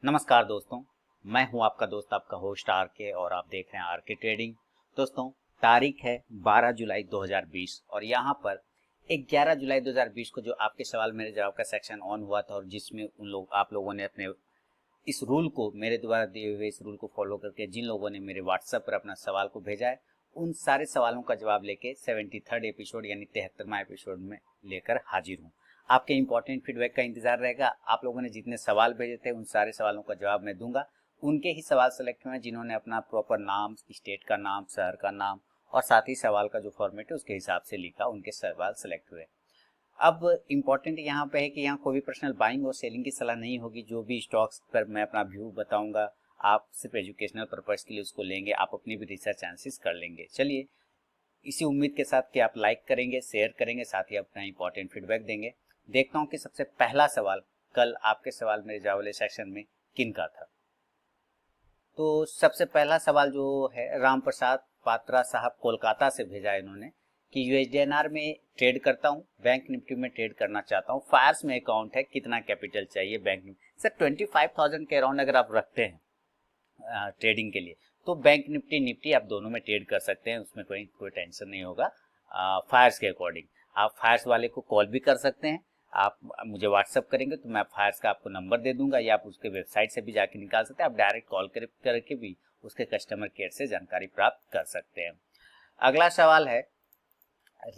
नमस्कार दोस्तों, मैं हूं आपका दोस्त आपका होस्ट आर के और आप देख रहे हैं आर के ट्रेडिंग। दोस्तों, तारीख है 12 जुलाई 2020 और यहां पर 11 जुलाई 2020 को जो आपके सवाल मेरे जवाब का सेक्शन ऑन हुआ था और जिसमें आप लोगों ने अपने इस रूल को मेरे द्वारा दिए हुए इस रूल को फॉलो करके जिन लोगों ने मेरे व्हाट्सएप पर अपना सवाल को भेजा है उन सारे सवालों का जवाब लेके 73rd एपिसोड यानी 73वां एपिसोड में लेकर हाजिर हूँ। आपके इंपॉर्टेंट फीडबैक का इंतजार रहेगा। आप लोगों ने जितने सवाल भेजे थे उन सारे सवालों का जवाब मैं दूंगा। उनके ही सवाल सेलेक्ट हुए जिन्होंने अपना प्रॉपर नाम, स्टेट का नाम, शहर का नाम और साथ ही सवाल का जो फॉर्मेट है उसके हिसाब से लिखा, उनके सवाल सेलेक्ट हुए। अब इम्पॉर्टेंट यहाँ पे है कि यहाँ कोई भी पर्सनल बाइंग और सेलिंग की सलाह नहीं होगी। जो भी स्टॉक्स पर मैं अपना व्यू बताऊंगा आप सिर्फ एजुकेशनल पर्पज के लिए उसको लेंगे, आप अपनी भी रिसर्च एनालिसिस कर लेंगे। चलिए, इसी उम्मीद के साथ कि आप लाइक करेंगे, शेयर करेंगे, साथ ही अपना इंपॉर्टेंट फीडबैक देंगे। देखता हूँ कि सबसे पहला सवाल कल आपके सवाल मेरे जवाब वाले सेक्शन में किन का था। तो सबसे पहला सवाल जो है राम प्रसाद पात्रा साहब कोलकाता से भेजा है इन्होंने कि यूएसडीएनआर में ट्रेड करता हूँ, बैंक निफ्टी में ट्रेड करना चाहता हूँ, फायर्स में अकाउंट है, कितना कैपिटल चाहिए बैंक निफ्टी। सर 25,000 के अराउंड अगर आप रखते हैं ट्रेडिंग के लिए तो बैंक निफ्टी निफ्टी आप दोनों में ट्रेड कर सकते हैं, उसमें कोई टेंशन नहीं होगा। फायर्स के अकॉर्डिंग आप फायर्स वाले को कॉल भी कर सकते हैं। आप मुझे व्हाट्सअप करेंगे तो मैं फायर्स का आपको नंबर दे दूंगा या आप उसके वेबसाइट से भी जाके निकाल सकते हैं। आप डायरेक्ट कॉल करके भी उसके कस्टमर केयर से जानकारी प्राप्त कर सकते हैं। अगला सवाल है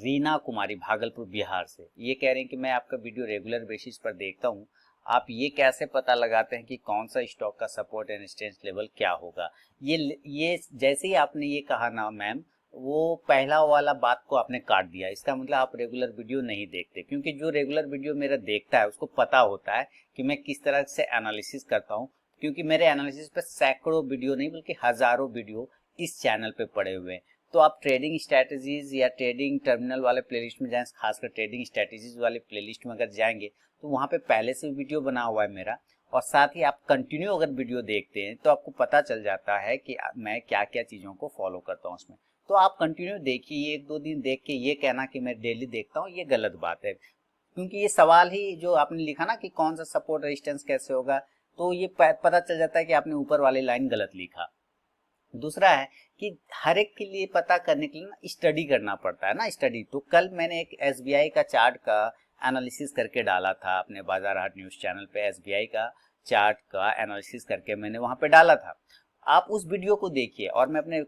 रीना कुमारी भागलपुर बिहार से। ये कह रहे हैं कि मैं आपका वीडियो रेगुलर बेसिस पर देखता हूँ, आप ये कैसे पता लगाते हैं कि कौन सा स्टॉक का सपोर्ट एंड रेजिस्टेंस लेवल क्या होगा। ये जैसे ही आपने ये कहा ना मैम, वो पहला वाला बात को आपने काट दिया। इसका मतलब आप रेगुलर वीडियो नहीं देखते, क्योंकि जो रेगुलर वीडियो मेरा देखता है उसको पता होता है कि मैं किस तरह से एनालिसिस करता हूँ, क्योंकि मेरे एनालिसिस पे सैकड़ों वीडियो नहीं बल्कि हजारों वीडियो इस चैनल पे पड़े हुए हैं। तो आप ट्रेडिंग स्ट्रैटेजीज या ट्रेडिंग टर्मिनल वाले प्लेलिस्ट में जाएं, खासकर ट्रेडिंग स्ट्रैटेजीज वाले प्लेलिस्ट में अगर जाएंगे तो वहाँ पे पहले से वीडियो बना हुआ है मेरा। और साथ ही आप कंटिन्यू अगर वीडियो देखते हैं तो आपको पता चल जाता है कि मैं क्या क्या चीज़ों को फॉलो करता हूँ उसमें। तो आप कंटिन्यू देखिए, एक दो दिन देख के ये कहना कि मैं डेली देखता हूँ, ये गलत बात है। क्योंकि ये सवाल ही जो आपने लिखा ना कि कौन सा सपोर्ट रेजिस्टेंस कैसे होगा, तो ये पता चल जाता है कि आपने ऊपर वाली लाइन गलत लिखा। दूसरा है कि हर एक के लिए पता करने के लिए ना स्टडी करना पड़ता है ना, स्टडी। तो कल मैंने एक एसबीआई का चार्ट का एनालिसिस करके डाला था अपने बाजार हाट न्यूज चैनल पे। एसबीआई का चार्ट का एनालिसिस करके मैंने वहां पे डाला था। आप उस वीडियो को देखिए और मैं अपने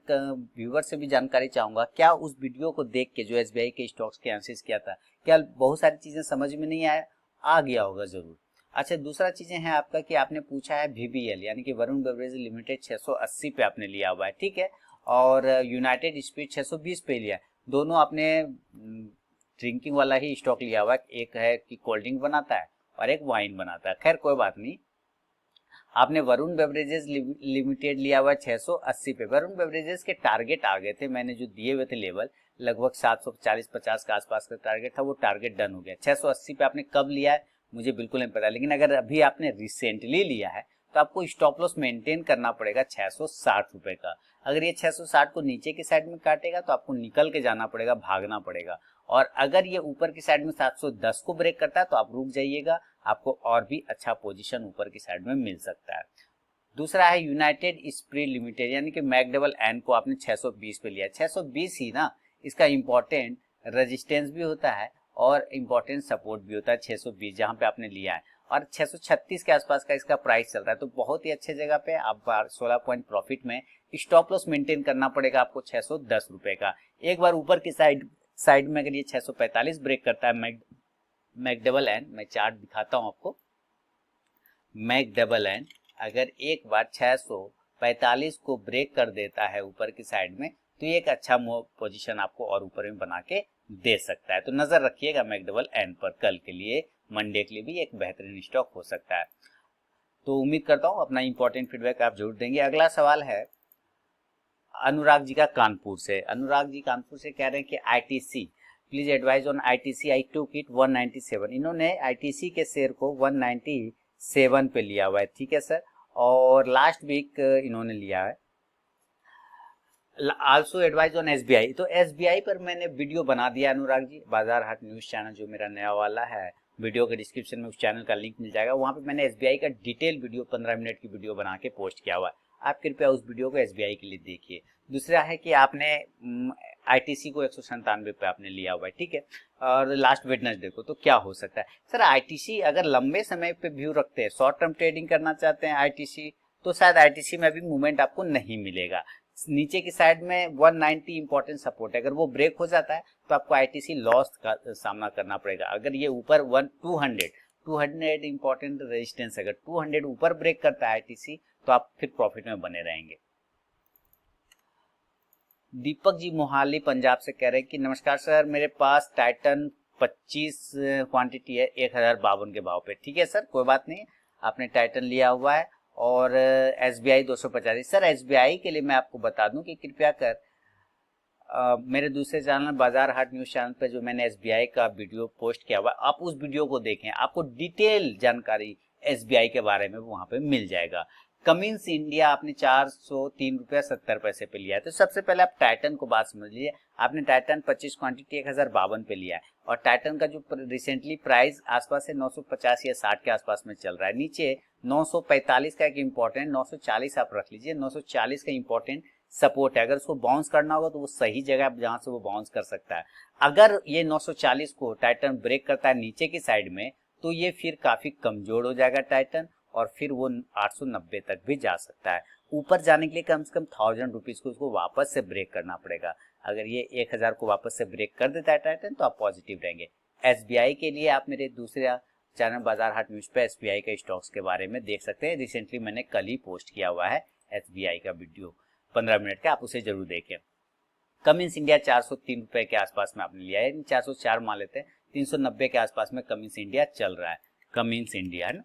व्यूवर से भी जानकारी चाहूंगा, क्या उस वीडियो को देख के जो एसबीआई के स्टॉक्स के एनालिसिस किया था, क्या बहुत सारी चीजें समझ में नहीं आया, आ गया होगा जरूर। अच्छा, दूसरा चीजें हैं आपका कि आपने पूछा है वीबीएल यानी कि वरुण बेवरेज लिमिटेड 680 पे आपने लिया हुआ है, ठीक है। और यूनाइटेड स्पिरिट 620 पे लिया है। दोनों आपने ड्रिंकिंग वाला ही स्टॉक लिया हुआ है, एक है कि कोल्ड ड्रिंक बनाता है और एक वाइन बनाता है। खैर कोई बात नहीं, आपने वरुण बेवरेजेस लिमिटेड लिया हुआ 680 पे। वरुण बेवरेजेस के टारगेट आ गए थे, मैंने जो दिए हुए थे लेवल लगभग 740-50 के आसपास का टारगेट था, वो टारगेट डन हो गया। 680 पे आपने कब लिया है मुझे बिल्कुल नहीं पता, लेकिन अगर अभी आपने रिसेंटली लिया है तो आपको स्टॉप लॉस मेंटेन करना पड़ेगा 660 रुपए का। अगर ये 660 को नीचे की साइड में काटेगा तो आपको निकल के जाना पड़ेगा, भागना पड़ेगा। और अगर ये ऊपर की साइड में 710 को ब्रेक करता है तो आप रुक जाइएगा, आपको और भी अच्छा पोजीशन ऊपर की साइड में मिल सकता है। दूसरा है यूनाइटेड स्पिरिट लिमिटेड यानी कि मैकडबल एन को आपने 620 पे लिया। 620 ही ना इसका इंपॉर्टेंट रेजिस्टेंस भी होता है और इंपॉर्टेंट सपोर्ट भी होता है 620 जहां पे आपने लिया है। और 636 के आसपास का इसका प्राइस चल रहा है, तो बहुत ही अच्छे जगह पे आप 16 पॉइंट प्रॉफिट में। स्टॉप लॉस मेंटेन करना पड़ेगा आपको 610 रुपए का। एक बार ऊपर की साइड में अगर ये 645 ब्रेक करता है मैकडबल एन, मैं चार्ट दिखाता हूं आपको। मैकडबल एन अगर एक बार 645 को ब्रेक कर देता है ऊपर की साइड में तो ये एक अच्छा पोजीशन आपको और ऊपर में बना के दे सकता है। तो नजर रखिएगा मैकडबल एन पर, कल के लिए मंडे के लिए भी एक बेहतरीन स्टॉक हो सकता है। तो उम्मीद करता हूँ अपना इंपॉर्टेंट फीडबैक आप जरूर देंगे। अगला सवाल है अनुराग जी का कानपुर से। अनुराग जी कानपुर से कह रहे हैं कि ITC please advise on ITC, आई टूक इट 197। इन्होंने आईटीसी के शेयर को 197 पे लिया हुआ है, ठीक है सर। और लास्ट वीक इन्होंने लिया है। आल्सो एडवाइज ऑन एसबीआई, तो एसबीआई पर मैंने वीडियो बना दिया अनुराग जी। बाजार हाट न्यूज चैनल जो मेरा नया वाला है वीडियो के डिस्क्रिप्शन में उस चैनल का लिंक मिल जाएगा। वहाँ पे मैंने एसबीआई का डिटेल वीडियो 15 मिनट की वीडियो बना के पोस्ट किया हुआ है, आप कृपया उस वीडियो को एसबीआई के लिए देखिए। दूसरा है कि आपने आईटीसी को 197 पे आपने लिया हुआ है, ठीक है, और लास्ट वेडनेसडे को, तो क्या हो सकता है सर आईटीसी अगर लंबे समय पे व्यू रखते हैं, शॉर्ट टर्म ट्रेडिंग करना चाहते हैं आईटीसी, तो शायद आईटीसी में भी मूवमेंट आपको नहीं मिलेगा। नीचे की साइड में 190 इंपॉर्टेंट सपोर्ट है, अगर वो ब्रेक हो जाता है तो आपको आईटीसी लॉस का सामना करना पड़ेगा। अगर ये ऊपर 200 इंपॉर्टेंट रेजिस्टेंस, अगर 200 ऊपर ब्रेक करता है आईटीसी तो आप फिर प्रॉफिट में बने रहेंगे। दीपक जी मोहाली पंजाब से कह रहे हैं कि नमस्कार सर, मेरे पास टाइटन 25 क्वांटिटी है 1052 के भाव पे। ठीक है सर, कोई बात नहीं, आपने टाइटन लिया हुआ है। और एसबीआई 285। सर एसबीआई के लिए मैं आपको बता दूं कि कृपया कर मेरे दूसरे चैनल बाजार हाट न्यूज चैनल पे जो मैंने एसबीआई का वीडियो पोस्ट किया हुआ है, आप उस वीडियो को देखें, आपको डिटेल जानकारी एसबीआई के बारे में वहां पे मिल जाएगा। कमिंस इंडिया आपने 403 रुपया 70 पैसे पे लिया है। तो सबसे पहले आप टाइटन को बात समझ लीजिए, आपने टाइटन 25 क्वांटिटी 1052 पे लिया है, और टाइटन का जो रिसेंटली प्राइस आसपास है 950 या 60 के आसपास में चल रहा है। नीचे 945 का एक इंपॉर्टेंट, 940 आप रख लीजिए, 940 का इंपॉर्टेंट सपोर्ट है। अगर उसको बाउंस करना होगा तो वो सही जगह जहां से वो बाउंस कर सकता है। अगर ये 940 को टाइटन ब्रेक करता है नीचे की साइड में, तो ये फिर काफी कमजोर हो जाएगा टाइटन, और फिर वो 890 तक भी जा सकता है। ऊपर जाने के लिए कम से कम 1000 रुपीज को उसको वापस से ब्रेक करना पड़ेगा। अगर ये 1000 को वापस से ब्रेक कर देता है टाइटन तो आप पॉजिटिव रहेंगे। एसबीआई के लिए आप मेरे दूसरे चैनल बाजार हाट न्यूज पे एसबीआई के स्टॉक्स के बारे में देख सकते हैं। रिसेंटली मैंने कल ही पोस्ट किया हुआ है एसबीआई का वीडियो 15 मिनट का, आप उसे जरूर देखें। कमिंस इंडिया 403 रुपए के आसपास में आपने लिया है, 404 मान लेते हैं, 390 के आसपास में कमिंस इंडिया चल रहा है। कमिंस इंडिया है ना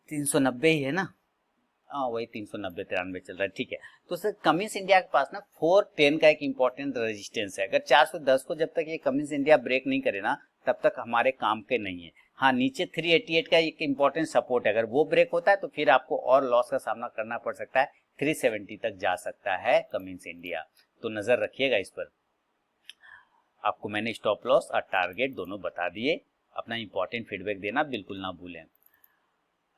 390 ही है ना, हाँ वही 390-93 चल रहा है, ठीक है। तो सर कमिंस इंडिया के पास ना 410 का एक इंपॉर्टेंट रेजिस्टेंस है। अगर 410 को जब तक ये कमिंस इंडिया ब्रेक नहीं करे ना, तब तक हमारे काम के नहीं है। हाँ नीचे 388 का एक इंपॉर्टेंट सपोर्ट है, अगर वो ब्रेक होता है तो फिर आपको और लॉस का सामना करना पड़ सकता है, 370 तक जा सकता है कमिंस इंडिया, तो नजर रखिएगा इस पर। आपको मैंने स्टॉप लॉस और टारगेट दोनों बता दिए, अपना इंपॉर्टेंट फीडबैक देना बिल्कुल ना भूलें।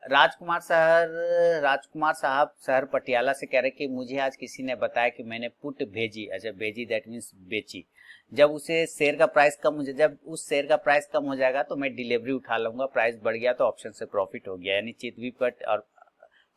राजकुमार साहब शहर पटियाला से कह रहे कि मुझे आज किसी ने बताया कि मैंने पुट भेजी, अच्छा भेजी दैट मीन्स बेची, जब उसे शेयर का प्राइस कम हो जाए, जब उस शेयर का प्राइस कम हो जाएगा तो मैं डिलीवरी उठा लूंगा, प्राइस बढ़ गया तो ऑप्शन से प्रॉफिट हो गया, यानी चित भी पट और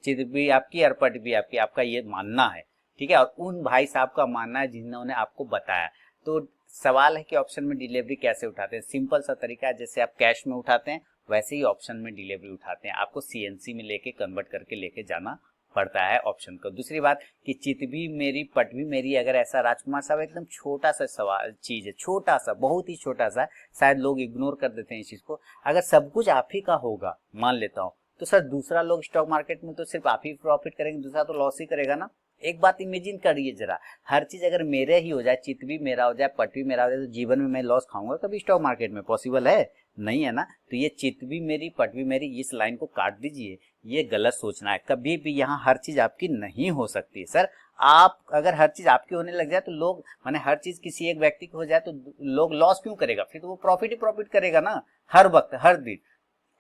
चित भी आपकी और पट भी आपकी, आपका ये मानना है, ठीक है। और उन भाई साहब का मानना है जिन्होंने आपको बताया। तो सवाल है कि ऑप्शन में डिलीवरी कैसे उठाते हैं। सिंपल सा तरीका है, जैसे आप कैश में उठाते हैं वैसे ही ऑप्शन में डिलीवरी उठाते हैं, आपको सीएनसी में लेके कन्वर्ट करके लेके जाना पड़ता है ऑप्शन को। दूसरी बात कि चित भी मेरी पट भी मेरी, अगर ऐसा राजकुमार साहब एकदम छोटा सा सवाल चीज है, छोटा सा, बहुत ही छोटा सा, शायद लोग इग्नोर कर देते हैं इस चीज को। अगर सब कुछ आप ही का होगा मान लेता हूँ, तो सर दूसरा लोग स्टॉक मार्केट में तो सिर्फ आप ही प्रॉफिट करेंगे, दूसरा तो लॉस ही करेगा ना। एक बात इमेजिन करिए जरा, हर चीज अगर मेरे ही हो जाए, चित भी मेरा हो जाए, पट भी मेरा हो जाए, तो जीवन में मैं लॉस खाऊंगा कभी स्टॉक मार्केट में? पॉसिबल है नहीं है ना। तो ये चित भी मेरी पट भी मेरी, इस लाइन को काट दीजिए, ये गलत सोचना है। कभी भी यहाँ हर चीज आपकी नहीं हो सकती सर। आप अगर हर चीज आपकी होने लग जाए तो लोग, माने हर चीज किसी एक व्यक्ति की हो जाए तो लोग लॉस क्यों करेगा? फिर तो वो प्रॉफिट ही प्रॉफिट करेगा ना, हर वक्त हर दिन।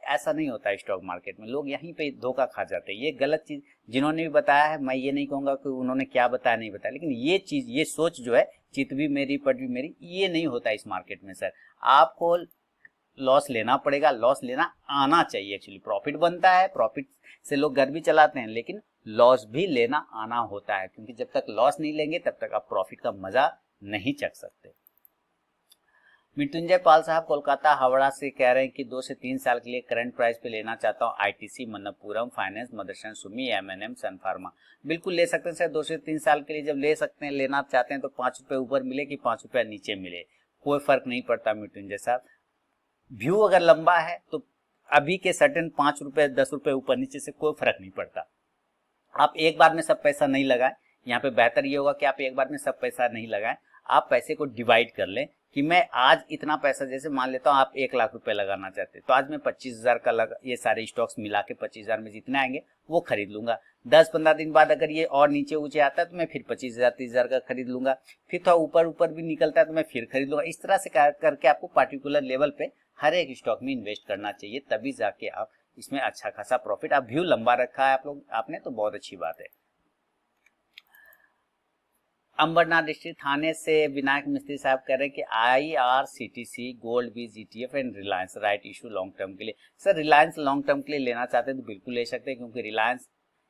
ऐसा नहीं होता है स्टॉक मार्केट में, लोग यहीं पे धोखा खा जाते हैं। ये गलत चीज जिन्होंने भी बताया है, मैं ये नहीं कहूंगा कि उन्होंने क्या बताया नहीं बताया, लेकिन ये चीज, ये सोच जो है चित भी मेरी पट भी मेरी, ये नहीं होता इस मार्केट में सर। आपको लॉस लेना पड़ेगा, लॉस लेना आना चाहिए। एक्चुअली प्रॉफिट बनता है, प्रॉफिट से लोग घर भी चलाते हैं, लेकिन लॉस भी लेना आना होता है, क्योंकि जब तक लॉस नहीं लेंगे तब तक आप प्रॉफिट का मजा नहीं चख सकते। मृत्युंजय पाल साहब कोलकाता हावड़ा से कह रहे हैं कि 2 से 3 साल के लिए करंट प्राइस पे लेना चाहता हूँ ITC, Manappuram finance, Motherson Sumi, MNM, Sun Pharma. बिल्कुल ले सकते हैं सर, 2 से 3 साल के लिए जब ले सकते हैं, लेना चाहते हैं तो 5 रुपए ऊपर मिले कि 5 रुपया नीचे मिले, कोई फर्क नहीं पड़ता मृत्युंजय साहब। व्यू अगर लंबा है तो अभी के सर्टेन 5 रुपए 10 रुपए ऊपर नीचे से कोई फर्क नहीं पड़ता। आप एक बार में सब पैसा नहीं लगाएं, यहाँ पे बेहतर ये होगा कि आप एक बार में सब पैसा नहीं लगाएं, आप पैसे को डिवाइड कर लें कि मैं आज इतना पैसा, जैसे मान लेता हूँ आप 1 लाख रुपए लगाना चाहते हैं, तो आज मैं 25,000 का ये सारे स्टॉक्स मिला के 25,000 में जितने आएंगे वो खरीद लूंगा। 10-15 दिन बाद अगर ये और नीचे ऊंचे आता है तो मैं फिर 25,000 30,000 का खरीद लूंगा, फिर थोड़ा ऊपर ऊपर भी निकलता है तो मैं फिर खरीद लूंगा। इस तरह से करके आपको पार्टिकुलर लेवल पे हर एक स्टॉक में इन्वेस्ट करना चाहिए, तभी जाके आप इसमें अच्छा खासा प्रॉफिट, आप व्यू लंबा रखा है आपने तो बहुत अच्छी बात है। अंबरनाथ डिस्ट्रिक्ट थाने से विनायक मिस्त्री साहब कह रहे हैं कि IRCTC गोल्ड बीज ETF and Reliance right issue long term के लिए। सर रिलायंस लॉन्ग टर्म के लिए लेना चाहते हैं तो बिल्कुल ले सकते हैं, क्योंकि रिलायंस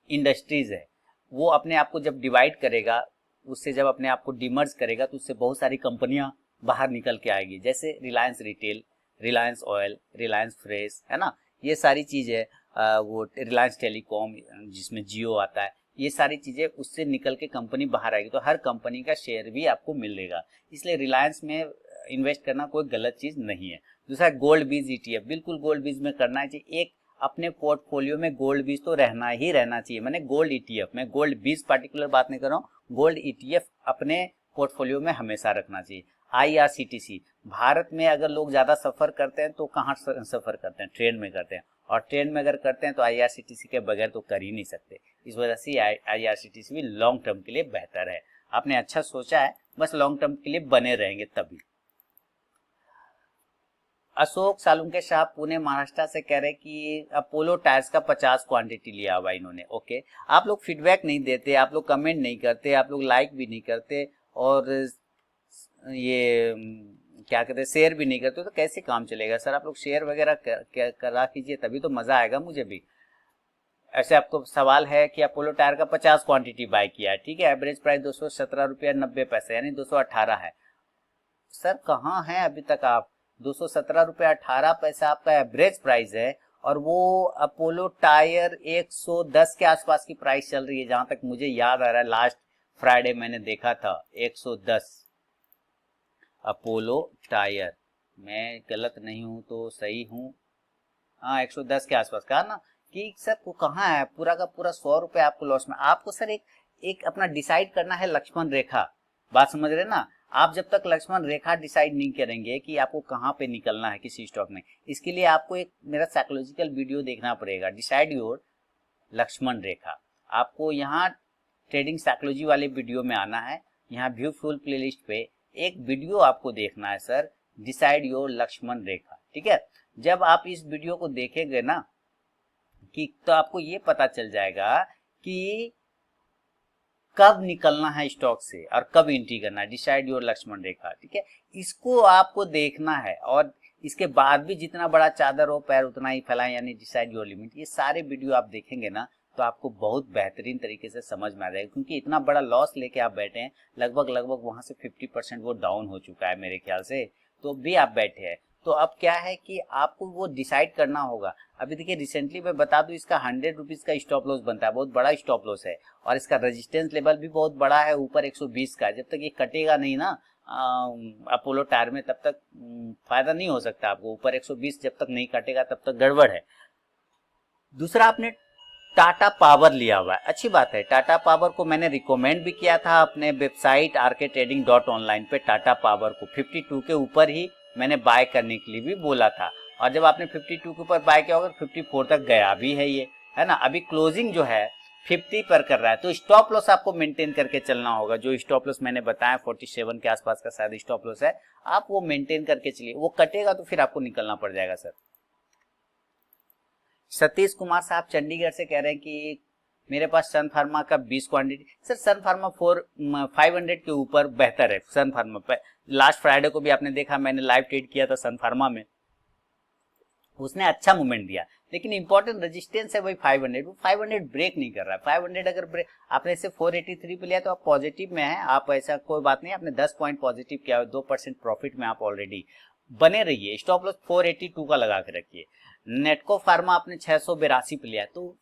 इंडस्ट्रीज है, वो अपने आप को जब डिवाइड करेगा, उससे जब अपने आप को डिमर्ज करेगा तो उससे बहुत सारी कंपनियां बाहर निकल के आएगी, जैसे Reliance retail, Reliance oil, Reliance fresh, है ना, ये सारी चीजें, वो रिलायंस टेलीकॉम जिसमें जियो आता है, ये सारी चीजें उससे निकल के कंपनी बाहर आएगी, तो हर कंपनी का शेयर भी आपको मिलेगा, इसलिए रिलायंस में इन्वेस्ट करना कोई गलत चीज नहीं है। दूसरा गोल्ड बीज ETF, बिल्कुल गोल्ड बीज में करना चाहिए, एक अपने पोर्टफोलियो में गोल्ड बीज तो रहना ही रहना चाहिए, मैंने गोल्ड ETF में गोल्ड बीज पर्टिकुलर बात नहीं कर रहा हूँ, गोल्ड ETF अपने पोर्टफोलियो में हमेशा रखना चाहिए। IRCTC, भारत में अगर लोग ज्यादा सफर करते हैं तो कहाँ सफर करते हैं, ट्रेन में करते हैं, और ट्रेन में अगर करते हैं तो IRCTC के बगैर तो कर ही नहीं सकते, इस वजह से IRCTC भी लॉन्ग टर्म के लिए बेहतर है। आपने अच्छा सोचा है, बस लॉन्ग टर्म के लिए बने रहेंगे तभी। अशोक सालुंके साहब पुणे महाराष्ट्र से कह रहे कि अपोलो टायर्स का 50 क्वांटिटी लिया हुआ इन्होंने। ओके, आप लोग फीडबैक नहीं देते, आप लोग कमेंट नहीं करते, आप लोग लाइक भी नहीं करते, और ये क्या कहते हैं शेयर भी नहीं करते, तो कैसे काम चलेगा सर? आप लोग शेयर वगैरह करा कीजिए, तभी तो मजा आएगा मुझे भी। ऐसे आपको सवाल है कि अपोलो टायर का 50 क्वांटिटी बाय किया है, ठीक है, एवरेज प्राइस 217 रुपया 90 पैसे यानी 218 है। सर कहाँ है अभी तक आप? 217 रुपया 18 पैसा आपका एवरेज प्राइस है, और वो अपोलो टायर 110 के आसपास की प्राइस चल रही है, जहां तक मुझे याद आ रहा है, लास्ट फ्राइडे मैंने देखा था 110 अपोलो टायर, मैं गलत नहीं हूं तो सही हूं, हाँ 110 के आसपास कहा ना, कि सर वो कहाँ है, पूरा का पूरा 100 रुपये आपको लॉस में। आपको सर एक अपना डिसाइड करना है लक्ष्मण रेखा, बात समझ रहे ना? आप जब तक लक्ष्मण रेखा डिसाइड नहीं करेंगे कि आपको कहाँ पे निकलना है किसी स्टॉक में, इसके लिए आपको एक मेरा साइकोलॉजिकल वीडियो देखना पड़ेगा, डिसाइड योर लक्ष्मण रेखा। आपको यहाँ ट्रेडिंग साइकोलॉजी वाले वीडियो में आना है, यहाँ व्यू फुल प्लेलिस्ट पे एक वीडियो आपको देखना है सर, डिसाइड योर लक्ष्मण रेखा, ठीक है। जब आप इस वीडियो को देखेंगे ना कि तो आपको ये पता चल जाएगा कि कब निकलना है स्टॉक से और कब एंट्री करना है, डिसाइड योर लक्ष्मण रेखा, ठीक है। इसको आपको देखना है, और इसके बाद भी जितना बड़ा चादर हो पैर उतना ही फैलाएं, यानी डिसाइड योर लिमिट, ये सारे वीडियो आप देखेंगे ना तो आपको बहुत बेहतरीन तरीके से समझ में आ जाएगा, क्योंकि इतना बड़ा लॉस लेके आप बैठे हैं, लगभग वहां से 50% वो डाउन हो चुका है मेरे ख्याल से, तो भी आप बैठे हैं। तो अब क्या है कि आपको वो डिसाइड करना होगा। अभी देखिए रिसेंटली मैं बता दूं, इसका 100 रुपीज का स्टॉप लॉस बनता है, बहुत बड़ा स्टॉप लॉस है, और इसका रेजिस्टेंस लेवल भी बहुत बड़ा है, ऊपर 120 का। जब तक ये कटेगा नहीं ना अपोलो टायर में, तब तक फायदा नहीं हो सकता आपको। ऊपर 120 जब तक नहीं कटेगा तब तक गड़बड़ है। दूसरा, आपने टाटा पावर लिया हुआ है, अच्छी बात है। टाटा पावर को मैंने रिकमेंड भी किया था अपने वेबसाइट rktrading.online पे, टाटा पावर को 52 के ऊपर ही मैंने बाय करने के लिए भी बोला था, और जब आपने 52 के ऊपर बाय किया होगा 54 तक गया भी है ये, है ना। अभी क्लोजिंग जो है 50 पर कर रहा है, तो स्टॉप लॉस आपको मेंटेन करके चलना होगा। जो स्टॉप लॉस मैंने बताया 47 के आसपास का शायद स्टॉप लॉस है, आप वो मेंटेन करके चलिए, वो कटेगा तो फिर आपको निकलना पड़ जाएगा सर। सतीश कुमार साहब चंडीगढ़ से कह रहे हैं कि मेरे पास सन फार्मा का 20 क्वांटिटी। सर सन फार्मा 500 के ऊपर बेहतर है। सन फार्मा पे लास्ट फ्राइडे को भी आपने देखा, मैंने लाइव ट्रेड किया था सन फार्मा में, उसने अच्छा मूवमेंट दिया, लेकिन इंपॉर्टेंट रेजिस्टेंस है वही 500, वो 500 ब्रेक नहीं कर रहा है। 500 अगर ब्रेक, आपने इसे 483 पे लिया तो आप पॉजिटिव में है, आप ऐसा कोई बात नहीं, आपने 10 पॉइंट पॉजिटिव किया, 2% प्रॉफिट में आप ऑलरेडी बने रहिए। स्टॉप लॉस 482 का लगा के रखिए। नेटको फार्मा आपने 682 पे लिया, तो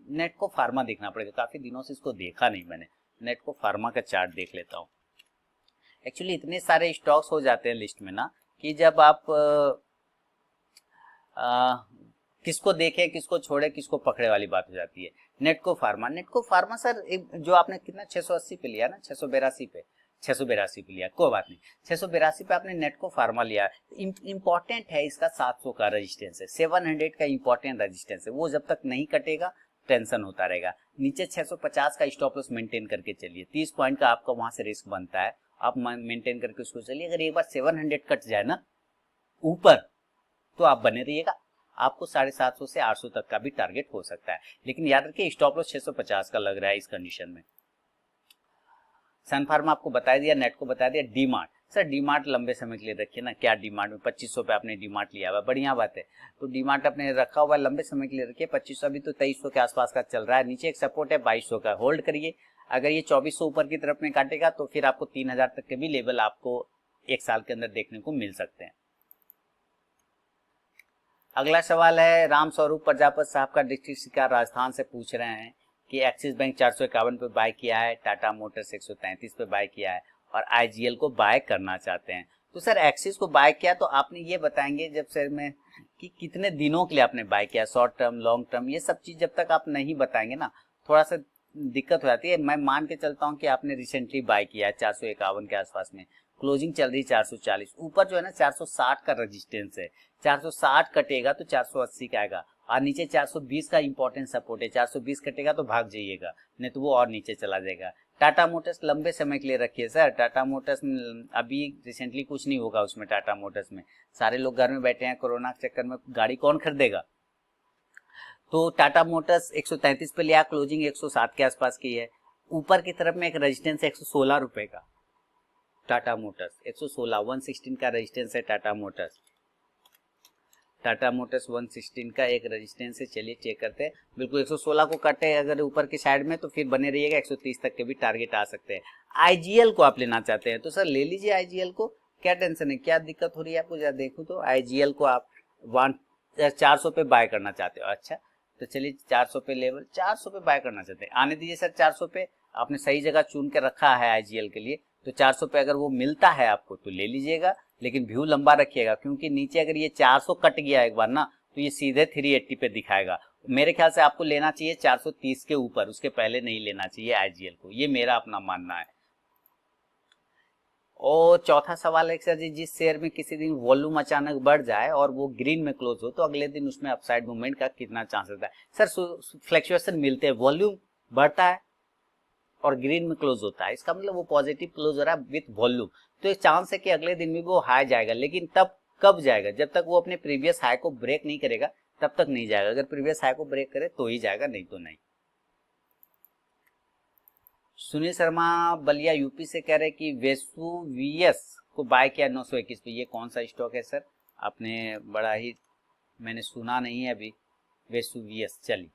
नेटको फार्मा देखना पड़ेगा, काफी दिनों से इसको देखा नहीं मैंने। नेटको फार्मा का चार्ट देख लेता हूँ। एक्चुअली इतने सारे स्टॉक्स हो जाते हैं लिस्ट में ना, कि जब आप किसको देखे किसको छोड़े किसको पकड़े वाली बात हो जाती है। नेटको फार्मा सर जो आपने कितना 680 पे लिया ना, 682 पे लिया, कोई बात नहीं, 682 पे आपने नेटको फार्मा लिया। इंपॉर्टेंट है इसका 700 का रेजिस्टेंस है, 700 का इंपॉर्टेंट रेजिस्टेंस है, वो जब तक नहीं कटेगा टेंशन होता रहेगा। नीचे 650 का स्टॉप लॉस मेंटेन करके चलिए, 30 पॉइंट का आपका वहां से रिस्क बनता है, आप मेंटेन करके उसको चलिए। अगर एक बार 700 कट जाए ना ऊपर, तो आप बने रहिएगा, आपको 750 से 800 तक का भी टारगेट हो सकता है। लेकिन याद रखिए स्टॉप लॉस 650 का लग रहा है इस कंडीशन में। सन फार्मा आपको बता दिया, नेट को बता दिया। डीमार्ट, सर डीमार्ट लंबे समय के लिए रखिए ना, क्या डीमार्ट में 2500 पे आपने डीमार्ट लिया हुआ है, बढ़िया बात है। तो डीमार्ट आपने रखा हुआ है लंबे समय के लिए रखिए, 2500 अभी तो 2300 के आसपास का चल रहा है, नीचे एक सपोर्ट है 2200 का, होल्ड करिए। अगर ये 2400 ऊपर की तरफ में काटेगा तो फिर आपको 3000 तक के भी लेवल आपको एक साल के अंदर देखने को मिल सकते हैं। अगला सवाल है राम स्वरूप प्रजापत साहब का, डिस्ट्रिक्ट शिकार राजस्थान से पूछ रहे हैं कि एक्सिस बैंक 451 पे बाय किया है, टाटा मोटर्स 133 पे बाय किया है और आईजीएल को बाय करना चाहते हैं। तो सर एक्सिस को बाय किया तो आपने ये बताएंगे जब सर में कि कितने दिनों के लिए आपने बाय किया, शॉर्ट टर्म, लॉन्ग टर्म, ये सब चीज जब तक आप नहीं बताएंगे ना थोड़ा सा दिक्कत हो जाती है। मैं मान के चलता हूँ कि आपने रिसेंटली बाय किया है 451 के आसपास में, क्लोजिंग चल रही 440, ऊपर जो है ना 460 का रेजिस्टेंस है, 460 कटेगा तो 480 का आएगा और नीचे 420 का इंपॉर्टेंट सपोर्ट है, 420 कटेगा तो भाग जाइएगा, नहीं तो वो और नीचे चला जाएगा। टाटा मोटर्स लंबे समय के लिए रखिए सर, टाटा मोटर्स में अभी रिसेंटली कुछ नहीं होगा उसमें, टाटा मोटर्स में सारे लोग घर में बैठे हैं, कोरोना के चक्कर में गाड़ी कौन खरीदेगा। तो टाटा मोटर्स 133 पे लिया, क्लोजिंग 107 के आसपास की है, ऊपर की तरफ में एक रेजिस्टेंस है 116 रुपए का, टाटा मोटर्स 116 116 का रेजिस्टेंस है टाटा मोटर्स, टाटा मोटर्स 116 का एक रेजिस्टेंस है। चलिए चेक करते हैं, बिल्कुल 116 को कटे अगर ऊपर की साइड में तो फिर बने रहिएगा, 130 तक के भी टारगेट आ सकते हैं। आईजीएल को आप लेना चाहते हैं तो सर ले लीजिए आईजीएल को, क्या टेंशन है, क्या दिक्कत हो रही है आपको, जरा देखूं तो आईजीएल को आप 400 पे बाय करना चाहते हो। अच्छा तो चलिए 400 पे लेवल, 400 पे बाय करना चाहते हैं, आने दीजिए सर 400 पे, आपने सही जगह चुन के रखा है आईजीएल के लिए, तो 400 पे अगर वो मिलता है आपको तो ले लीजिएगा, लेकिन व्यू लंबा रखिएगा क्योंकि नीचे अगर ये 400 कट गया एक बार ना तो ये सीधे 380 पे दिखाएगा। मेरे ख्याल से आपको लेना चाहिए 430 के ऊपर, उसके पहले नहीं लेना चाहिए आईजीएल को, ये मेरा अपना मानना है। और चौथा सवाल है सर जी, जिस शेयर में किसी दिन वॉल्यूम अचानक बढ़ जाए और वो ग्रीन में क्लोज हो तो अगले दिन उसमें अपसाइड मूवमेंट का कितना चांस रहता है। सर फ्लक्चुएशन मिलते हैं, वॉल्यूम बढ़ता है और ग्रीन में क्लोज होता है, इसका मतलब वो पॉजिटिव क्लोज हो रहा है विथ वॉल्यूम, तो एक चांस है कि अगले दिन में वो हाई जाएगा, लेकिन तब कब जाएगा, जब तक वो अपने प्रीवियस हाई को ब्रेक नहीं करेगा तब तक नहीं जाएगा, अगर प्रीवियस हाई को ब्रेक करे तो ही जाएगा, नहीं तो नहीं। सुनील शर्मा बलिया यूपी से कह रहे कि वेसुवियस को बाय किया 921 पे, ये कौन सा स्टॉक है सर, आपने बड़ा ही, मैंने सुना नहीं है अभी वेसुवियस। चलिए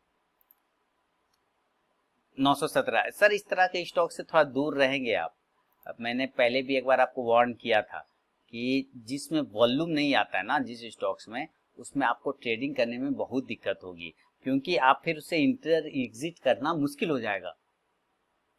917 सर, इस तरह के स्टॉक से थोड़ा दूर रहेंगे आप। अब मैंने पहले भी एक बार आपको वार्न किया था कि जिसमें वॉल्यूम नहीं आता है ना जिस स्टॉक्स में, उसमें आपको ट्रेडिंग करने में बहुत दिक्कत होगी क्योंकि आप फिर उससे इंटर एग्जिट करना मुश्किल हो जाएगा,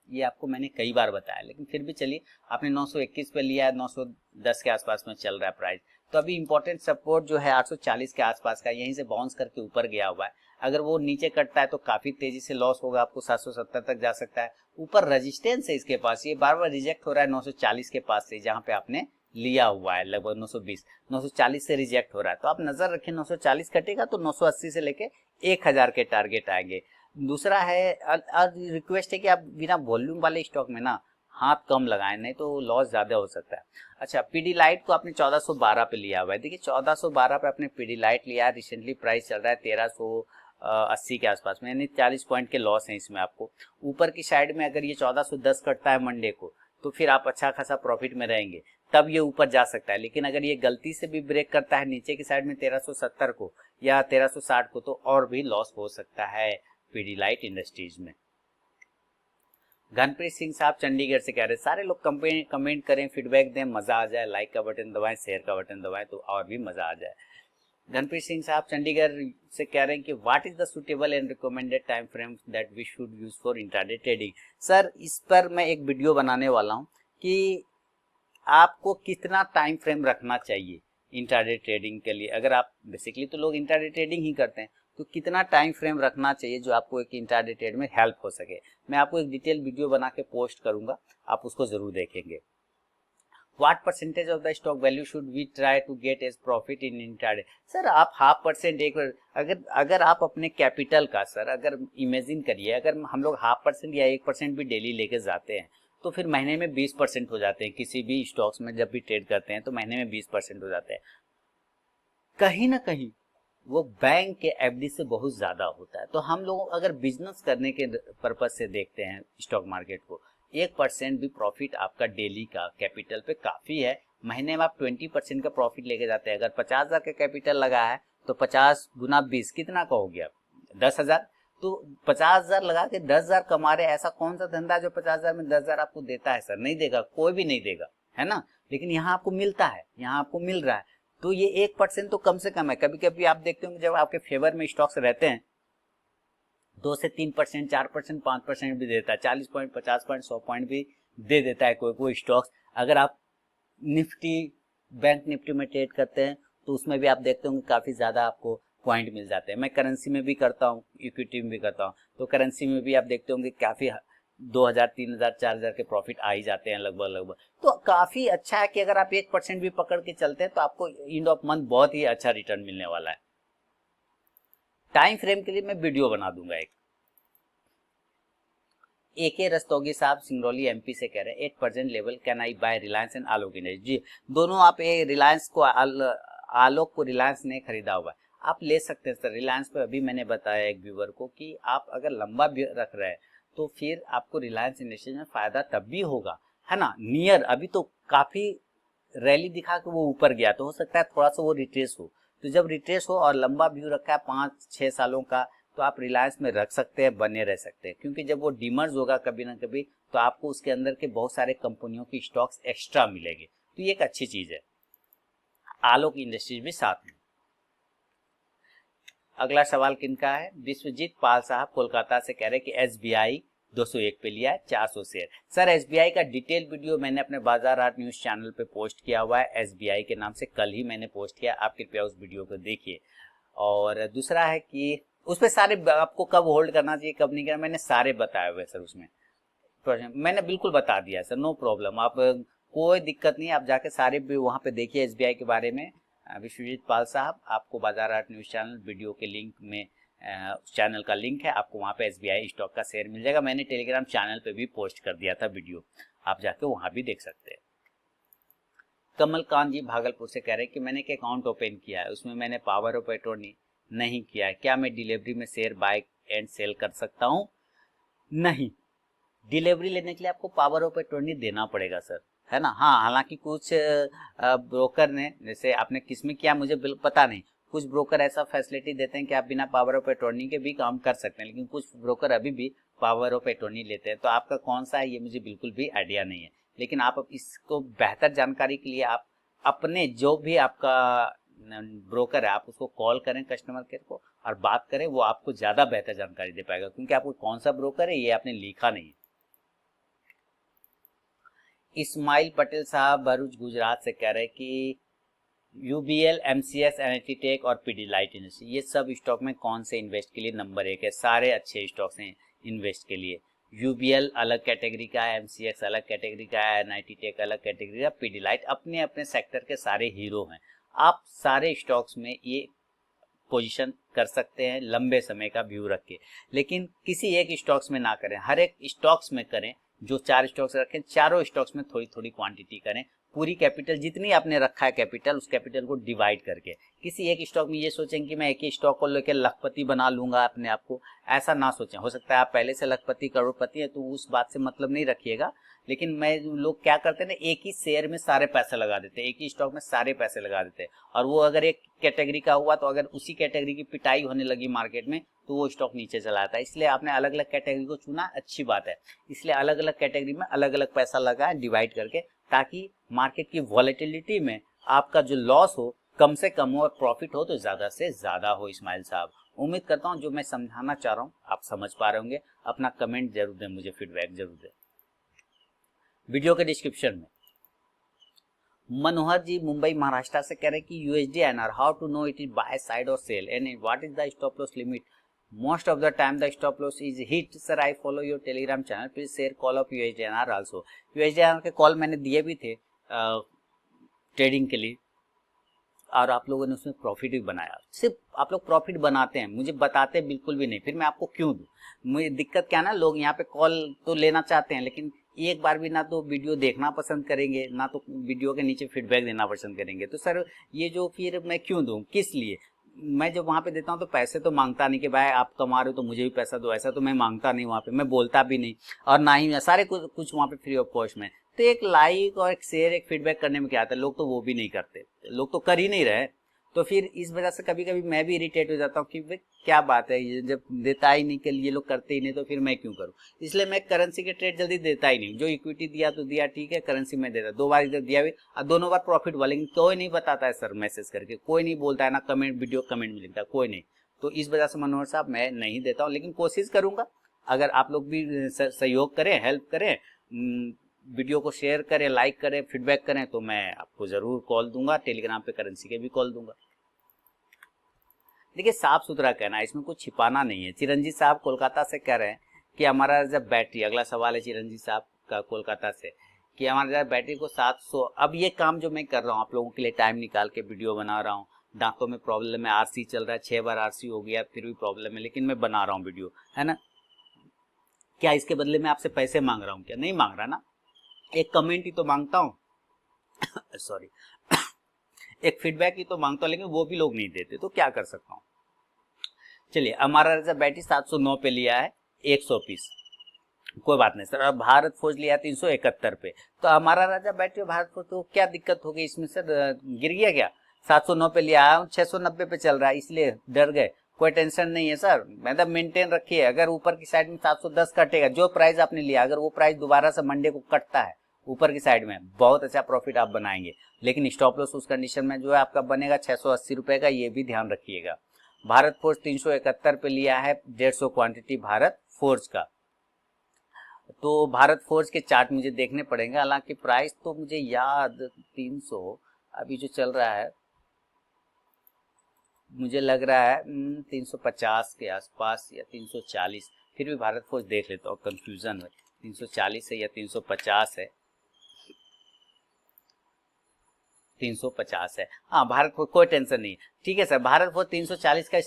ये आपको मैंने कई बार बताया। लेकिन फिर भी चलिए, आपने 921 पे लिया है, 910 के आसपास में चल रहा है प्राइस, तो अभी इंपॉर्टेंट सपोर्ट जो है 840 के आसपास का, यहीं से बाउंस करके ऊपर गया हुआ है, अगर वो नीचे कटता है तो काफी तेजी से लॉस होगा, आपको 770 तक जा सकता है। ऊपर रेजिस्टेंस है इसके पास, ये बार बार रिजेक्ट हो रहा है 940 के पास से, जहां पे आपने लिया हुआ है लगभग 920, 940 से रिजेक्ट हो रहा है, तो आप नजर रखें 940 कटेगा तो 980 से लेके 1000 के टारगेट आएंगे। दूसरा है रिक्वेस्ट है कि आप बिना वॉल्यूम वाले स्टॉक में ना हाथ कम लगाएं, नहीं तो लॉस ज्यादा हो सकता है। अच्छा पीडी लाइट को आपने 1412 पे लिया हुआ है, देखिए 1412 पे आपने पीडी लाइट लिया है, रिसेंटली प्राइस चल रहा है 1380 के आसपास में, यानी 40 पॉइंट के लॉस है इसमें आपको। ऊपर की साइड में अगर ये 1410 कटता है मंडे को तो फिर आप अच्छा खासा प्रॉफिट में रहेंगे, तब ये ऊपर जा सकता है। लेकिन अगर ये गलती से भी ब्रेक करता है नीचे की साइड में 1370 को या 1360 को तो और भी लॉस हो सकता है पीडीलाइट इंडस्ट्रीज में। घनप्रीत सिंह साहब चंडीगढ़ से कह रहे हैं सारे लोग कमेंट करें, फीडबैक दें, मजा आ जाए, लाइक का बटन दबाएं, शेयर का बटन दबाएं तो और भी मजा आ जाए। घनप्रीत सिंह साहब चंडीगढ़ से कह रहे हैं कि what is the suitable and recommended time frame that we should use for intraday trading. Sir इस पर मैं एक वीडियो बनाने वाला हूं कि आपको कितना टाइम फ्रेम रखना चाहिए इंट्राडे ट्रेडिंग के लिए। अगर आप बेसिकली तो लोग इंट्राडे ट्रेडिंग ही करते हैं, तो कितना टाइम फ्रेम रखना चाहिए जो आपको एक इंट्राडे ट्रेड में हेल्प हो सके। मैं आपको एक डिटेल वीडियो बना के पोस्ट करूंगा, आप उसको जरूर देखेंगे। What percentage of the stock value should we try to get as profit in intraday. Sir आप 0.5% एक, अगर आप अपने कैपिटल का, सर अगर इमेजिन करिए अगर हम लोग 0.5% या 1% भी डेली लेके जाते हैं तो फिर महीने में 20% हो जाते हैं, किसी भी स्टॉक्स में जब भी ट्रेड करते हैं तो महीने में 20% हो जाते हैं। कहीं ना कहीं वो बैंक के एफडी से बहुत ज़्यादा होता है। तो हम लोग अगर बिजनेस करने के पर्पज से देखते हैं स्टॉक मार्केट को, 1% भी प्रॉफिट आपका डेली का कैपिटल पे काफ़ी है। महीने में आप 20% का प्रॉफिट लेके जाते हैं। अगर 50,000 का कैपिटल लगा है तो 50 गुना 20 कितना का हो गया, 10,000। तो 50,000 लगा के 10,000 कमा रहे, ऐसा कौन सा धंधा जो 50,000 में 10,000 आपको देता है सर? नहीं देगा, कोई भी नहीं देगा, है ना। लेकिन यहाँ आपको मिलता है, यहाँ आपको मिल रहा है। तो ये 1% तो कम से कम है। कभी कभी आप देखते होंगे जब आपके फेवर में स्टॉक्स रहते हैं 2 से 3%, 4%, 5% भी देता है, 40 पॉइंट, 50 पॉइंट, 100 पॉइंट भी दे देता है कोई कोई स्टॉक्स। अगर आप निफ्टी, बैंक निफ्टी में ट्रेड करते हैं तो उसमें भी आप देखते होंगे काफ़ी ज़्यादा आपको पॉइंट मिल जाते हैं। मैं करेंसी में भी करता हूँ, इक्विटी में भी करता हूँ, तो करेंसी में भी आप देखते होंगे काफ़ी 2,000, 3,000, 4,000 के प्रॉफिट आ ही जाते हैं लगभग लगभग। तो काफ़ी अच्छा है कि अगर आप 1% भी पकड़ के चलते हैं तो आपको एंड ऑफ मंथ बहुत ही अच्छा रिटर्न मिलने वाला है। टाइम फ्रेम के लिए मैं वीडियो बना दूंगा एक। AK रस्तोगी साहब सिंगरौली एमपी से कह रहे हैं 8% level can I buy Reliance and Alok industries. जी, दोनों आप रिलायंस को आलोक को रिलायंस ने खरीदा हुआ है, आप ले सकते हैं सर रिलायंस पे। अभी मैंने बताया एक व्यूवर को कि आप अगर लंबा रख रहे हैं तो फिर आपको रिलायंस इंडस्ट्रीज में फायदा तब भी होगा, है ना। नियर अभी तो काफी रैली दिखा के वो ऊपर गया, तो हो सकता है थोड़ा सा वो रिट्रेस हो। तो जब रिट्रेस हो और लंबा व्यू रखा है 5-6 सालों का, तो आप रिलायंस में रख सकते हैं, बने रह सकते हैं। क्योंकि जब वो डीमर्ज होगा कभी ना कभी तो आपको उसके अंदर के बहुत सारे कंपनियों की स्टॉक्स एक्स्ट्रा मिलेंगे, तो ये एक अच्छी चीज है। आलोक इंडस्ट्रीज भी साथ में। अगला सवाल किनका है? विश्वजीत पाल साहब कोलकाता से कह रहे हैं कि SBI 201 पे लिया है 400 शेयर। सर SBI का डिटेल वीडियो मैंने अपने बाजार आर्ट न्यूज चैनल पे पोस्ट किया हुआ है, SBI के नाम से कल ही मैंने पोस्ट किया, आप कृपया उस वीडियो को देखिए। और दूसरा है कि उस पर सारे आपको कब होल्ड करना चाहिए कब नहीं करना, मैंने सारे बताए हुए सर उसमें, मैंने बिल्कुल बता दिया सर, नो प्रॉब्लम। आप कोई दिक्कत नहीं, आप जाके सारे भी वहाँ पे देखिए SBI के बारे में। विश्वजीत पाल साहब, आपको बाजार आर्ट न्यूज चैनल वीडियो के लिंक में चैनल का लिंक है, आपको वहाँ पे SBI स्टॉक का शेयर मिल जाएगा। मैंने टेलीग्राम चैनल पे भी पोस्ट कर दिया था वीडियो, आप जाके वहाँ भी देख सकते हैं। कमल कांत जी भागलपुर से कह रहे हैं कि मैंने एक अकाउंट ओपन किया है, उसमें मैंने पावर ऑफ अटॉर्नी नहीं किया है, क्या मैं डिलीवरी में शेयर बाय एंड सेल कर सकता हूँ? नहीं, डिलीवरी लेने के लिए आपको पावर ऑफ अटॉर्नी देना पड़ेगा सर, है ना। हाँ, हालांकि कुछ ब्रोकर ने, जैसे आपने किसमें किया मुझे पता नहीं, कुछ ब्रोकर ऐसा फैसिलिटी देते हैं कि आप बिना पावर ऑफ अटॉर्नी के भी काम कर सकते हैं, लेकिन कुछ ब्रोकर अभी भी पावर ऑफ अटॉर्नी लेते हैं। तो आपका कौन सा है ये मुझे बिल्कुल भी आइडिया नहीं है, लेकिन आप इसको बेहतर जानकारी के लिए आप अपने जो भी आपका ब्रोकर है आप उसको कॉल करें, कस्टमर केयर को, और बात करें, वो आपको ज़्यादा बेहतर जानकारी दे पाएगा। क्योंकि आपको कौन सा ब्रोकर है ये आपने लिखा नहीं है। इस्माइल पटेल साहब भरूच गुजरात से कह रहे हैं कि UBL, MCS, एनआईटी और पीडीलाइट इंडस्ट्री, ये सब स्टॉक में कौन से इन्वेस्ट के लिए नंबर 1 है? सारे अच्छे स्टॉक्स हैं इन्वेस्ट के लिए। UBL अलग कैटेगरी का है, MCS अलग कैटेगरी का है, एनआईटी अलग कैटेगरी का, पीडीलाइट अपने अपने सेक्टर के सारे हीरो हैं। आप सारे स्टॉक्स में ये पोजीशन कर सकते हैं लंबे समय का व्यू रख के, लेकिन किसी एक स्टॉक्स में ना करें, हर एक स्टॉक्स में करें। जो 4 स्टॉक्स रखें, चारों स्टॉक्स में थोड़ी थोड़ी क्वांटिटी करें। पूरी कैपिटल जितनी आपने रखा है कैपिटल, उस कैपिटल को डिवाइड करके। किसी एक स्टॉक में ये सोचें कि मैं एक ही स्टॉक को लेकर लखपति बना लूंगा अपने आप को, ऐसा ना सोचें। हो सकता है आप पहले से लखपति करोड़पति है, तो उस बात से मतलब नहीं रखिएगा। लेकिन मैं लोग क्या करते हैं ना, एक ही शेयर में सारे पैसे लगा देते हैं, एक ही स्टॉक में सारे पैसे लगा देते हैं, और वो अगर एक कैटेगरी का हुआ तो अगर उसी कैटेगरी की पिटाई होने लगी मार्केट में तो वो स्टॉक नीचे चला जाता है। इसलिए आपने अलग अलग कैटेगरी को चुना, अच्छी बात है। इसलिए अलग अलग कैटेगरी में अलग अलग पैसा लगाएं डिवाइड करके, ताकि मार्केट की वॉलेटिलिटी में आपका जो लॉस हो कम से कम हो और प्रॉफिट हो तो ज्यादा से ज्यादा हो। इस्माइल साहब, उम्मीद करता हूँ जो मैं समझाना चाह रहा हूँ आप समझ पा रहे होंगे। अपना कमेंट जरूर दें, मुझे फीडबैक जरूर दें। वीडियो के डिस्क्रिप्शन में मनोहर जी मुंबई महाराष्ट्र से कह रहे हैं कि USD INR, how to know it is buy side और sell and what is the stop loss limit? Most of the time the stop loss is hit. Sir I follow your Telegram channel, please share call of USD INR also. USD INR के call मैंने दिए भी थे trading के लिए, और आप लोगों ने उसमें प्रॉफिट भी बनाया। सिर्फ आप लोग प्रॉफिट बनाते हैं, मुझे बताते बिल्कुल भी नहीं, फिर मैं आपको क्यों दूं? मुझे दिक्कत क्या ना, लोग यहाँ पे कॉल तो लेना चाहते हैं लेकिन एक बार भी ना तो वीडियो देखना पसंद करेंगे, ना तो वीडियो के नीचे फीडबैक देना पसंद करेंगे। तो सर ये जो फिर मैं क्यों दूं, किस लिए? मैं जब वहाँ पे देता हूँ तो पैसे तो मांगता नहीं कि भाई आप कमा रहे हो तो मुझे भी पैसा दो, ऐसा तो मैं मांगता नहीं वहाँ पे, मैं बोलता भी नहीं, और ना ही सारे कुछ वहाँ पे फ्री ऑफ कॉस्ट में। तो एक लाइक और एक शेयर, एक फीडबैक करने में क्या आता है, लोग तो वो भी नहीं करते, लोग तो कर ही नहीं रहे। तो फिर इस वजह से कभी कभी मैं भी इरिटेट हो जाता हूँ कि भाई क्या बात है, ये जब देता ही नहीं, के ये लोग करते ही नहीं तो फिर मैं क्यों करूँ। इसलिए मैं करेंसी के ट्रेड जल्दी देता ही नहीं, जो इक्विटी दिया तो दिया, ठीक है, करेंसी में देता, 2 बार इधर दिया भी और दोनों बार प्रॉफिट हुआ, लेकिन कोई नहीं बताता है सर, मैसेज करके कोई नहीं बोलता है, ना कमेंट, वीडियो कमेंट में लिखता है कोई नहीं। तो इस वजह से मनोहर साहब मैं नहीं देता हूँ, लेकिन कोशिश करूंगा अगर आप लोग भी सहयोग करें, हेल्प करें, वीडियो को शेयर करें, लाइक करें, फीडबैक करें, तो मैं आपको जरूर कॉल दूंगा, टेलीग्राम पे करेंसी के भी कॉल दूंगा। देखिए साफ सुथरा कहना है, इसमें कुछ छिपाना नहीं है। चिरंजीत साहब कोलकाता से कह रहे हैं कि हमारा जब बैटरी, अगला सवाल है चिरंजीत साहब का कोलकाता से, कि हमारे जब बैटरी को 700, अब ये काम जो मैं कर रहा हूँ आप लोगों के लिए टाइम निकाल के वीडियो बना रहा हूँ, दांतों में प्रॉब्लम है, आरसी चल रहा है, 6 बार आरसी हो गया फिर भी प्रॉब्लम है, लेकिन मैं बना रहा हूँ वीडियो, है ना, क्या इसके बदले में आपसे पैसे मांग रहा हूँ? क्या नहीं मांग रहा ना, एक कमेंट ही तो मांगता हूँ सॉरी एक फीडबैक ही तो मांगता हूँ, लेकिन वो भी लोग नहीं देते, तो क्या कर सकता हूँ। चलिए हमारा राजा बैटरी 709 पे लिया है 100 पीस, कोई बात नहीं सर। अब भारत फौज लिया 371 पे, तो हमारा राजा बैटरी भारत फौज, तो क्या दिक्कत हो गई इसमें सर, गिर गया क्या? 709 पे लिया है, 690 पे चल रहा है, इसलिए डर गए? कोई टेंशन नहीं है सर, मतलब मेंटेन रखिए। अगर ऊपर की साइड में 710 कटेगा, जो प्राइस आपने लिया, अगर वो प्राइस दोबारा से मंडे को कटता है ऊपर की साइड में, बहुत अच्छा प्रॉफिट आप बनाएंगे, लेकिन स्टॉप लॉस उस कंडीशन में जो है आपका बनेगा 680 रुपए का, ये भी ध्यान रखिएगा। भारत फोर्स 371 पे लिया है 150 क्वांटिटी भारत फोर्स का, तो भारत फोर्स के चार्ट मुझे देखने पड़ेंगे, हालांकि प्राइस तो मुझे याद 300 अभी जो चल रहा है, मुझे लग रहा है 350 के आसपास या 340, फिर भी भारत फोर्स देख लेता हूँ, कंफ्यूजन है 340 है या 350 है, 350 है, हाँ भारत फोर्स, कोई टेंशन नहीं, ठीक है सर। भारत फोर्स 340 का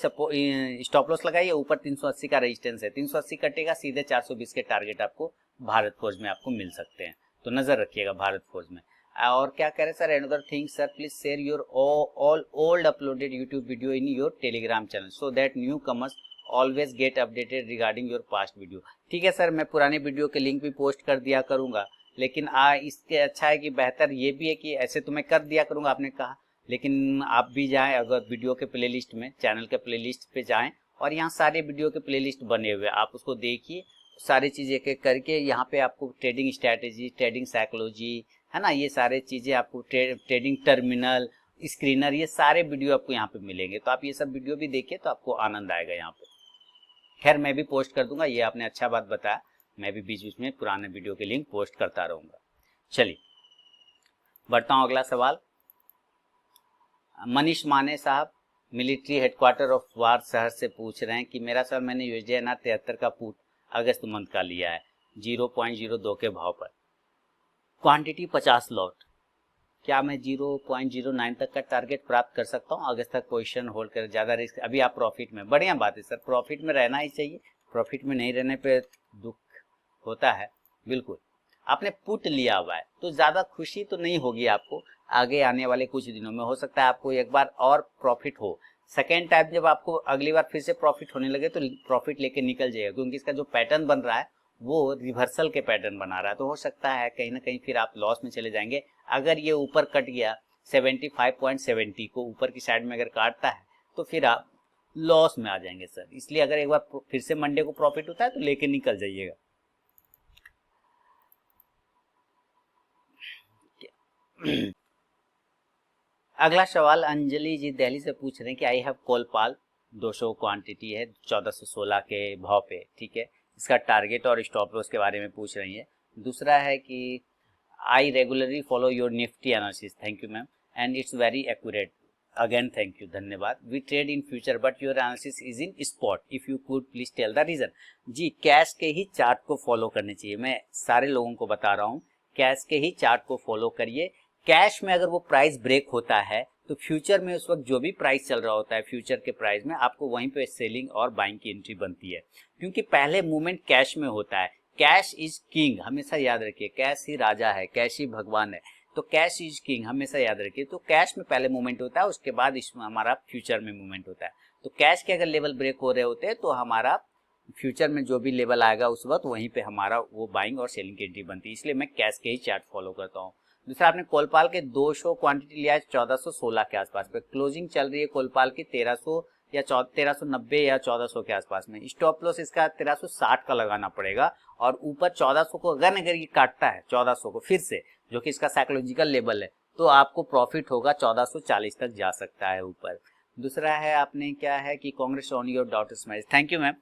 स्टॉप लॉस लगाइए, ऊपर 380 का रेजिस्टेंस है, 380 कटेगा, सीधे 420 के टारगेट आपको भारत फोर्स में आपको मिल सकते हैं, तो नजर रखिएगा भारत फोर्स में। और क्या कह रहे sir, another thing sir, please share your all old uploaded YouTube video in your Telegram channel so that new commerce always get updated regarding your past video. ठीक है सर, मैं पुराने वीडियो के लिंक भी पोस्ट कर दिया करूंगा, लेकिन इसके अच्छा है कि बेहतर ये भी है कि ऐसे तो मैं कर दिया करूंगा आपने कहा, लेकिन आप भी जाएं अगर वीडियो के प्लेलिस्ट में, चैनल के प्लेलिस्ट पे जाएं, और यहाँ सारे वीडियो के प्लेलिस्ट बने हुए, आप उसको देखिए, सारी चीजें एक एक करके, यहाँ पे आपको ट्रेडिंग स्ट्रैटेजी, ट्रेडिंग साइकोलॉजी, है ना, ये सारे चीजें आपको, ट्रेडिंग टर्मिनल, स्क्रीनर, ये सारे वीडियो आपको यहाँ पे मिलेंगे, तो आप ये सब वीडियो भी देखिए तो आपको आनंद आएगा यहाँ पे। खैर मैं भी पोस्ट कर दूंगा, ये आपने अच्छा बात बताया, मैं भी बीच बीच में पुराने वीडियो के लिंक पोस्ट करता रहूंगा। चलिए बढ़ता हूं अगला सवाल। मनीष माने साहब मिलिट्री हेडक्वार्टर ऑफ वार शहर से पूछ रहे हैं कि मेरा सर मैंने यूएसडी 73 का पुट अगस्त मंथ का लिया है 0.02 के भाव पर, क्वांटिटी 50 लॉट, क्या मैं 0.09 तक का टारगेट प्राप्त कर सकता हूं अगस्त तक पोजीशन होल्ड कर? ज्यादा रिस्क, अभी आप प्रॉफिट में, बढ़िया बात है सर, प्रॉफिट में रहना ही चाहिए, प्रॉफिट में नहीं रहने पे दुख होता है। बिल्कुल, आपने पुट लिया हुआ है तो ज्यादा खुशी तो नहीं होगी आपको, आगे आने वाले कुछ दिनों में हो सकता है आपको एक बार और प्रॉफिट हो, सेकेंड टाइम जब आपको अगली बार फिर से प्रॉफिट होने लगे तो प्रॉफिट लेके निकल जाएगा, क्योंकि इसका जो पैटर्न बन रहा है वो रिवर्सल के पैटर्न बना रहा है, तो हो सकता है कहीं ना कहीं फिर आप लॉस में चले जाएंगे। अगर ये ऊपर कट गया 75.70 को ऊपर की साइड में अगर काटता है तो फिर आप लॉस में आ जाएंगे सर, इसलिए अगर एक बार फिर से मंडे को प्रॉफिट होता है तो लेके निकल जाइएगा। अगला सवाल अंजलि जी दिल्ली से पूछ रहे हैं कि आई हैव कोलपाल 200 क्वांटिटी है 1416 के भाव पे, ठीक है, इसका टारगेट और स्टॉप लॉस के बारे में पूछ रही है। दूसरा है कि I regularly follow your Nifty analysis, thank you ma'am, and it's very accurate, again thank you, धन्यवाद। We trade in future but your analysis is in spot, if you could please tell the reason. जी cash के ही chart को follow करने चाहिए, मैं सारे लोगों को बता रहा हूँ, कैश के ही चार्ट को फॉलो करिए। कैश में अगर वो प्राइस ब्रेक होता है तो फ्यूचर में उस वक्त जो भी प्राइस चल रहा होता है फ्यूचर के प्राइस में आपको वहीं पे सेलिंग और बाइंग की एंट्री बनती है, क्योंकि पहले मूवमेंट कैश में होता है, कैश इज किंग, हमेशा याद रखिए, कैश ही राजा है, कैश ही भगवान है, तो कैश इज किंग हमेशा याद रखिए। तो कैश में पहले मूवमेंट होता है, उसके बाद इसमें हमारा फ्यूचर में मूवमेंट होता है। तो कैश के अगर लेवल ब्रेक हो रहे होते हैं तो हमारा फ्यूचर में जो भी लेवल आएगा उस वक्त वहीं पे हमारा वो बाइंग और सेलिंग की एंट्री बनती है, इसलिए मैं कैश के ही चार्ट फॉलो करता हूँ। दूसरा, आपने कोलपाल के 200 क्वांटिटी लिया है 1416 के आसपास पे, क्लोजिंग चल रही है कोलपाल की 1300 या 1390 या 1400 के आसपास में। स्टॉप लॉस इसका 1360 का लगाना पड़ेगा, और ऊपर 1400 को अगर ये काटता है 1400 को फिर से, जो कि इसका साइकोलॉजिकल लेवल है, तो आपको प्रॉफिट होगा 1440 तक जा सकता है ऊपर। दूसरा है आपने क्या है कि congress on your daughter's marriage, thank you ma'am.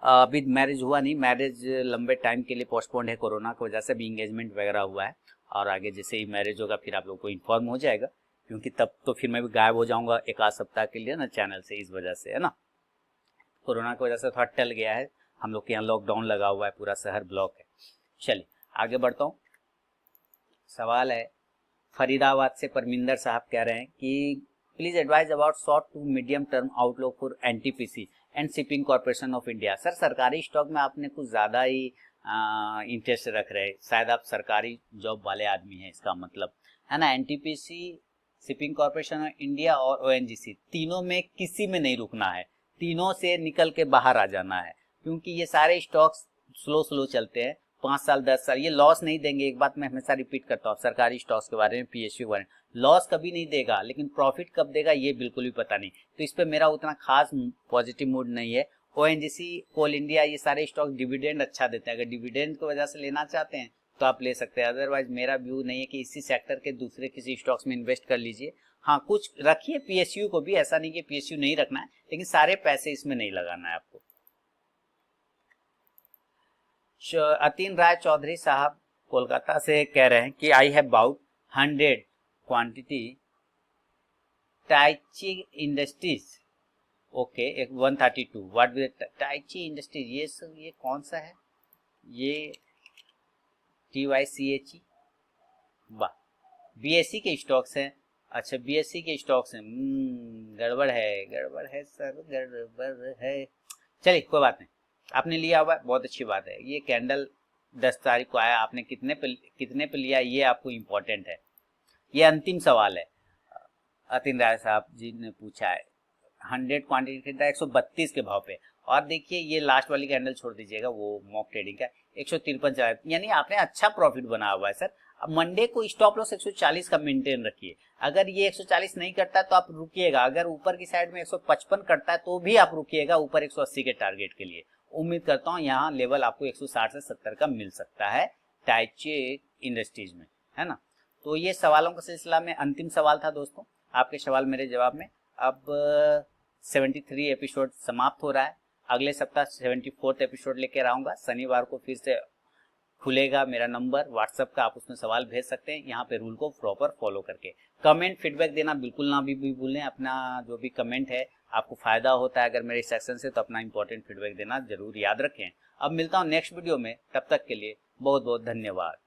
अभी मैरिज हुआ नहीं, मैरिज लंबे टाइम के लिए पोस्टपोन्ड है, कोरोना की वजह से भी इंगेजमेंट वगैरह हुआ है, और आगे जैसे ही मैरिज होगा फिर आप लोग को इन्फॉर्म हो जाएगा, क्योंकि तब तो फिर मैं भी गायब हो जाऊंगा एक आध सप्ताह के लिए ना चैनल से, इस वजह से है ना, कोरोना की वजह से थोड़ा टल गया है, हम लोग के यहाँ लॉकडाउन लगा हुआ है, पूरा शहर ब्लॉक है। चलिए आगे बढ़ता हूँ। सवाल है फरीदाबाद से परमिंदर साहब कह रहे हैं कि please advise about short to medium term outlook for NTPC and shipping corporation of India. Sir सरकारी स्टॉक में आपने कुछ ज़्यादा ही इंटरेस्ट रख रहे हैं, शायद आप सरकारी जॉब वाले आदमी हैं, इसका मतलब है ना। NTPC, shipping corporation of India और ओएनजीसी, तीनों में किसी में नहीं रुकना है, तीनों से निकल के बाहर आ जाना है, क्योंकि ये सारे स्टॉक्स स्लो चलते हैं, 5 साल 10 साल ये लॉस नहीं देंगे। एक बात मैं हमेशा रिपीट करता हूँ सरकारी स्टॉक्स के बारे में, पीएसयू के बारे में, लॉस कभी नहीं देगा, लेकिन प्रॉफिट कब देगा ये बिल्कुल भी पता नहीं, तो इस पर मेरा उतना खास पॉजिटिव मूड नहीं है। ओएनजीसी, कोल इंडिया, ये सारे स्टॉक डिविडेंड अच्छा देते हैं, अगर डिविडेंड की वजह से लेना चाहते हैं तो आप ले सकते हैं, अदरवाइज मेरा व्यू नहीं है कि इसी सेक्टर के दूसरे किसी स्टॉक्स में इन्वेस्ट कर लीजिए। हाँ कुछ रखिए पीएसयू को भी, ऐसा नहीं कि पीएसयू नहीं रखना है, लेकिन सारे पैसे इसमें नहीं लगाना है आपको। अतीन राय चौधरी साहब कोलकाता से कह रहे हैं कि आई हैव बाउट 100 क्वांटिटी टाइची इंडस्ट्रीज, ओके, एक 132 व्हाट टाइची इंडस्ट्रीज, ये कौन सा है, ये TYCHE, वाह, बीएससी के स्टॉक्स हैं, अच्छा बीएससी के स्टॉक्स हैं, गड़बड़ है सर, गड़बड़ है, चलिए कोई बात नहीं, आपने लिया हुआ बहुत अच्छी बात है। ये कैंडल 10 तारीख को आया, आपने कितने पे लिया ये आपको इम्पोर्टेंट है। ये अंतिम सवाल है, अतीन राय साहब जी ने पूछा है, 100 क्वांटिटी खरीदा 132 के भाव पे, और देखिए ये लास्ट वाली कैंडल छोड़ दीजिएगा, वो मॉक ट्रेडिंग का 153 चला, यानी आपने अच्छा प्रॉफिट बना हुआ है सर। अब मंडे को स्टॉप लॉस 140 का मेंटेन रखिए, अगर ये 140 नहीं करता तो आप रुकिएगा, अगर ऊपर की साइड में 155 करता है तो भी आप रुकिएगा ऊपर 180 के टारगेट के लिए। उम्मीद करता हूँ यहाँ लेवल आपको 160 से 70 का मिल सकता है टाइची इंडस्ट्रीज में, है ना। तो ये सवालों का सिलसिला में अंतिम सवाल था दोस्तों, आपके सवाल मेरे जवाब में। अब 73 एपिसोड समाप्त हो रहा है, अगले सप्ताह 74th एपिसोड लेकर आऊँगा, शनिवार को फिर से खुलेगा मेरा नंबर व्हाट्सएप का, आप उसमें सवाल भेज सकते हैं, यहाँ पे रूल को प्रॉपर फॉलो करके। कमेंट फीडबैक देना बिल्कुल ना भी भूलें, अपना जो भी कमेंट है आपको फायदा होता है अगर मेरे सेक्शन से, तो अपना इंपॉर्टेंट फीडबैक देना जरूर याद रखें। अब मिलता हूँ नेक्स्ट वीडियो में, तब तक के लिए बहुत बहुत धन्यवाद।